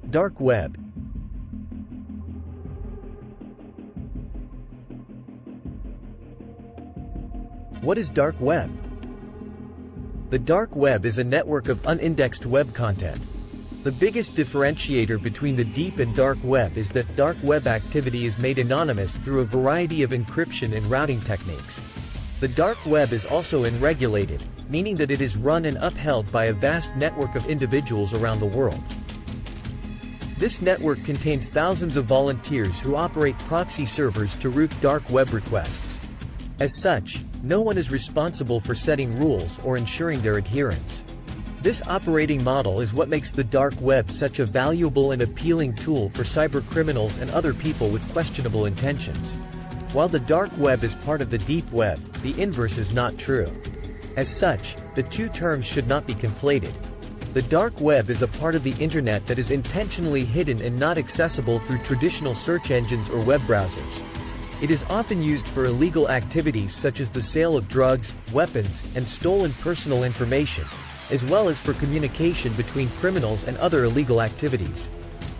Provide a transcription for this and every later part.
Dark web. What is dark web? The dark web is a network of unindexed web content. The biggest differentiator between the deep and dark web is that dark web activity is made anonymous through a variety of encryption and routing techniques. The dark web is also unregulated, meaning that it is run and upheld by a vast network of individuals around the world. This network contains thousands of volunteers who operate proxy servers to route dark web requests. As such, no one is responsible for setting rules or ensuring their adherence. This operating model is what makes the dark web such a valuable and appealing tool for cybercriminals and other people with questionable intentions. While the dark web is part of the deep web, the inverse is not true. As such, the two terms should not be conflated. The dark web is a part of the internet that is intentionally hidden and not accessible through traditional search engines or web browsers. It is often used for illegal activities such as the sale of drugs, weapons, and stolen personal information, as well as for communication between criminals and other illegal activities.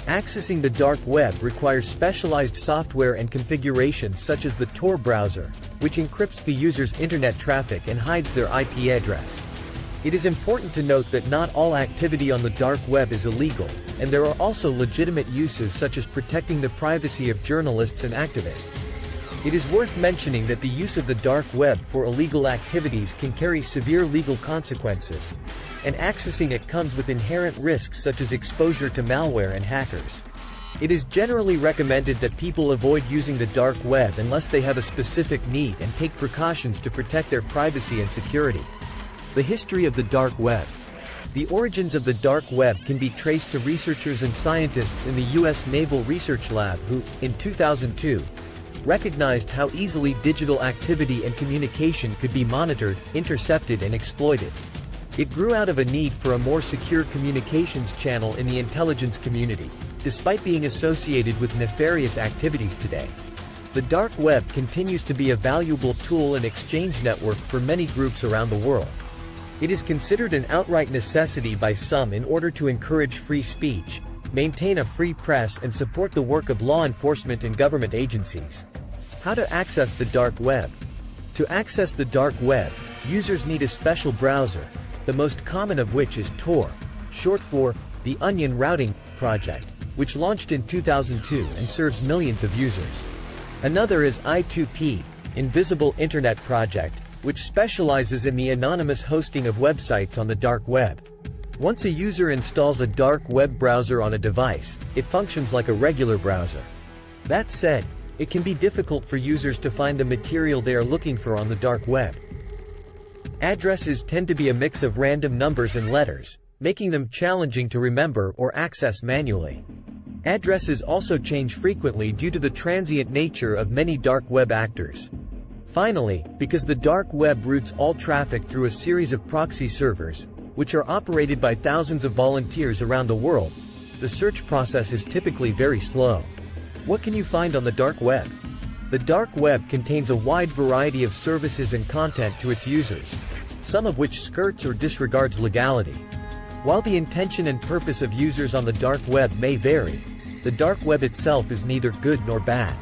Accessing the dark web requires specialized software and configurations such as the Tor browser, which encrypts the user's internet traffic and hides their IP address. It is important to note that not all activity on the dark web is illegal, and there are also legitimate uses such as protecting the privacy of journalists and activists. It is worth mentioning that the use of the dark web for illegal activities can carry severe legal consequences, and accessing it comes with inherent risks such as exposure to malware and hackers. It is generally recommended that people avoid using the dark web unless they have a specific need and take precautions to protect their privacy and security. The history of the dark web. The origins of the dark web can be traced to researchers and scientists in the U.S. Naval Research Lab who, in 2002, recognized how easily digital activity and communication could be monitored, intercepted and exploited. It grew out of a need for a more secure communications channel in the intelligence community, despite being associated with nefarious activities today. The dark web continues to be a valuable tool and exchange network for many groups around the world. It is considered an outright necessity by some in order to encourage free speech, maintain a free press and support the work of law enforcement and government agencies. How to access the dark web? To access the dark web, users need a special browser, the most common of which is Tor, short for the Onion Routing Project, which launched in 2002 and serves millions of users. Another is I2P, Invisible Internet Project, which specializes in the anonymous hosting of websites on the dark web. Once a user installs a dark web browser on a device, it functions like a regular browser. That said, it can be difficult for users to find the material they are looking for on the dark web. Addresses tend to be a mix of random numbers and letters, making them challenging to remember or access manually. Addresses also change frequently due to the transient nature of many dark web actors. Finally, because the dark web routes all traffic through a series of proxy servers, which are operated by thousands of volunteers around the world, the search process is typically very slow. What can you find on the dark web? The dark web contains a wide variety of services and content to its users, some of which skirts or disregards legality. While the intention and purpose of users on the dark web may vary, the dark web itself is neither good nor bad.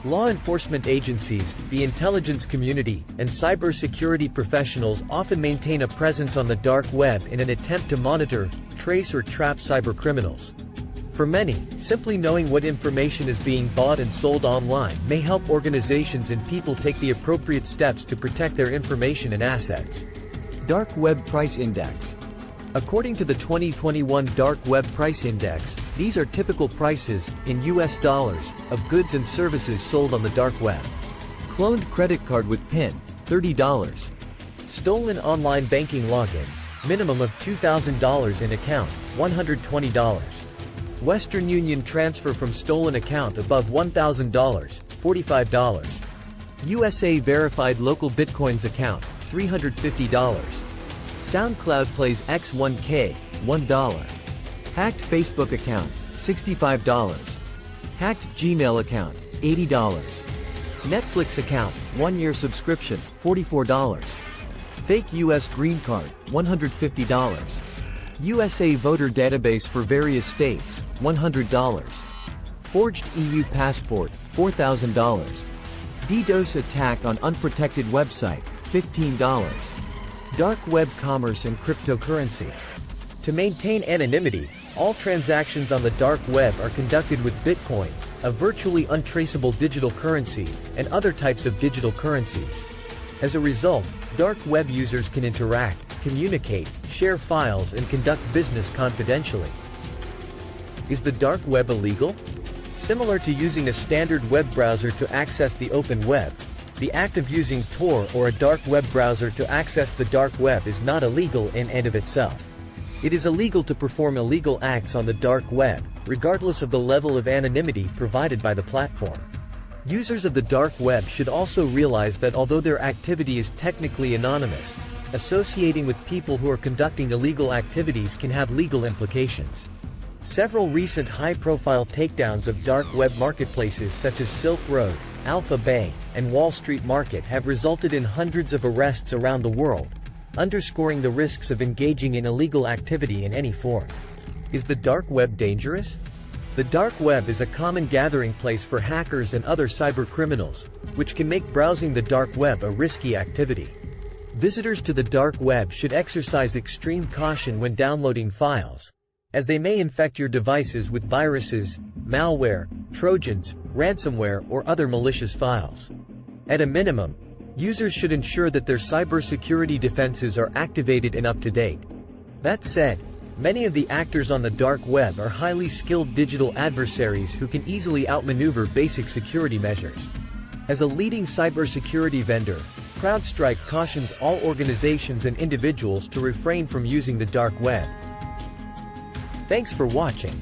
Law enforcement agencies, the intelligence community, and cybersecurity professionals often maintain a presence on the dark web in an attempt to monitor, trace or trap cybercriminals. For many, simply knowing what information is being bought and sold online may help organizations and people take the appropriate steps to protect their information and assets. Dark Web Price Index. According to the 2021 Dark Web Price Index, these are typical prices, in US dollars, of goods and services sold on the dark web. Cloned credit card with PIN, $30. Stolen online banking logins, minimum of $2,000 in account, $120. Western Union transfer from stolen account above $1,000, $45. USA verified local Bitcoins account, $350. SoundCloud plays X1K, $1. Hacked Facebook account, $65. Hacked Gmail account, $80. Netflix account, 1-year subscription, $44. Fake US green card, $150. USA voter database for various states, $100. Forged EU passport, $4,000. DDoS attack on unprotected website, $15. Dark web commerce and cryptocurrency. To maintain anonymity, all transactions on the dark web are conducted with Bitcoin, a virtually untraceable digital currency, and other types of digital currencies. As a result, dark web users can interact, communicate, share files, and conduct business confidentially. Is the dark web illegal? Similar to using a standard web browser to access the open web, the act of using Tor or a dark web browser to access the dark web is not illegal in and of itself. It is illegal to perform illegal acts on the dark web, regardless of the level of anonymity provided by the platform. Users of the dark web should also realize that although their activity is technically anonymous, associating with people who are conducting illegal activities can have legal implications. Several recent high-profile takedowns of dark web marketplaces such as Silk Road, Alpha Bay, and Wall Street Market have resulted in hundreds of arrests around the world, underscoring the risks of engaging in illegal activity in any form. Is the dark web dangerous? The dark web is a common gathering place for hackers and other cybercriminals, which can make browsing the dark web a risky activity. Visitors to the dark web should exercise extreme caution when downloading files, as they may infect your devices with viruses, malware, trojans, ransomware, or other malicious files. At a minimum, users should ensure that their cybersecurity defenses are activated and up to date. That said, many of the actors on the dark web are highly skilled digital adversaries who can easily outmaneuver basic security measures. As a leading cybersecurity vendor, CrowdStrike cautions all organizations and individuals to refrain from using the dark web. Thanks for watching.